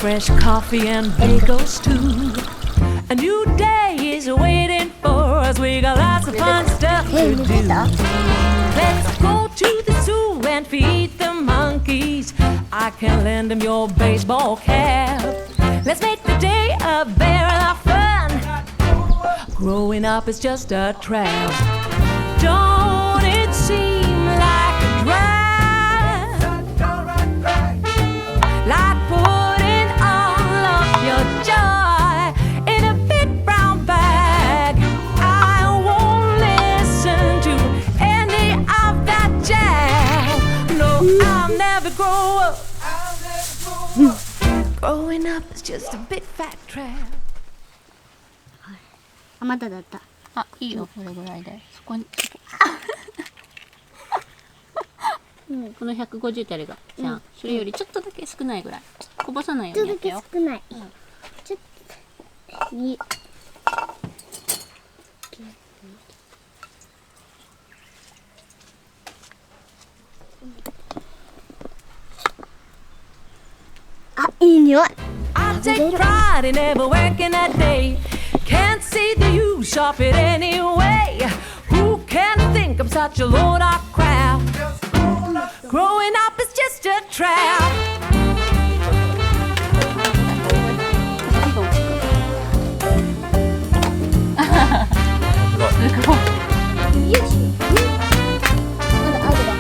fresh coffee and bagels too. A new day is waiting for us. We got lots of fun stuff to do. Let's go to the zoo and feed the monkeys. I can lend them your baseball cap. Let's make the day a barrel of fun. Growing up is just a trap. Don't it seem like a drag? Like putting all of your joy in a big brown bag. I won't listen to any of that jazz. No, I'll never grow up. Growing up is just a big fat trap. あ、まだだった。あ、いいよ、それぐらいで。そこに、この150タレが、じゃあ、それよりちょっとだけ少ないぐらい。こぼさないようにやってよ。ちょっとだけ少ない。ちょっと、に。あ、いい匂い。I take pride in never working a day. Can't see the use of it anyway. Who can think I'm such a load of crap? Growing up is just a trap. すごい。よし。まだあるわ。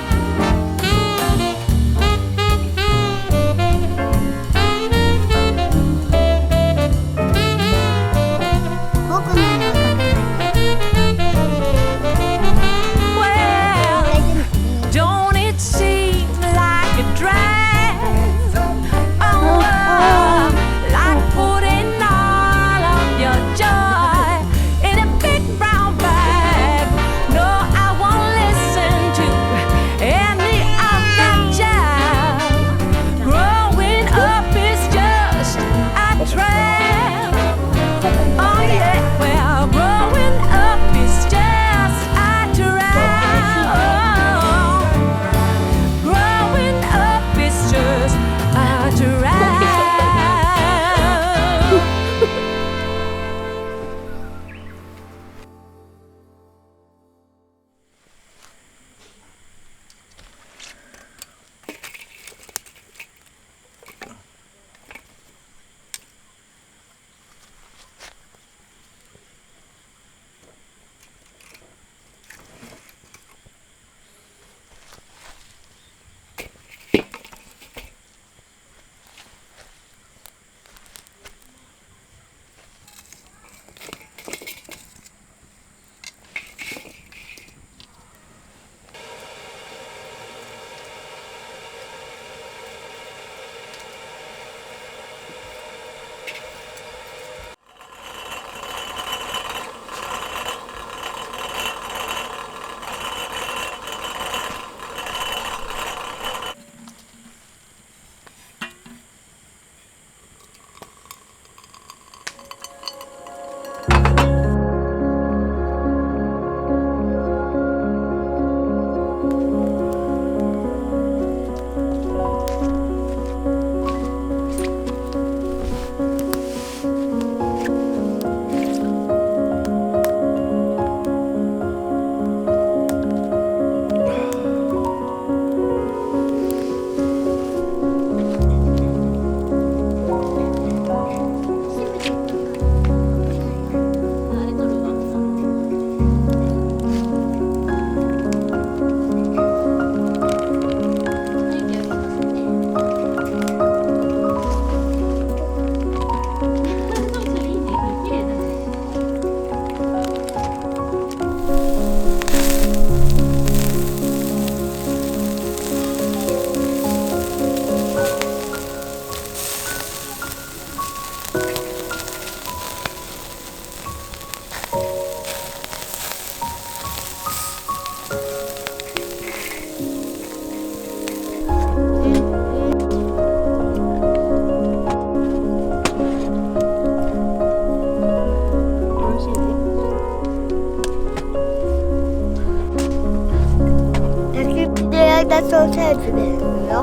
ソーセージですよ。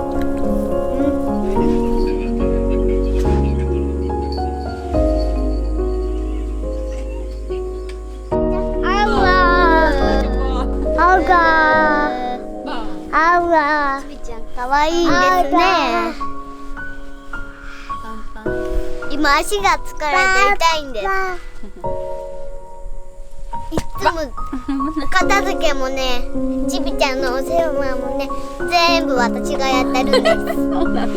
今足が疲れて痛いんです。いつも片付けもね、ちびちゃんのお世話もね、全部私がやってるんです。そうなの。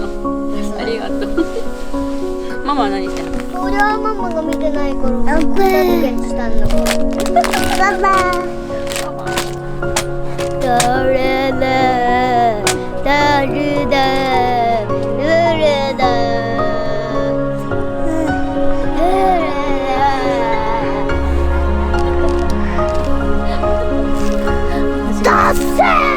ありがとう。ママは何してんの？それはママが見てないから片付けしたんだから。バイバイ。誰だ誰だ誰だだっせー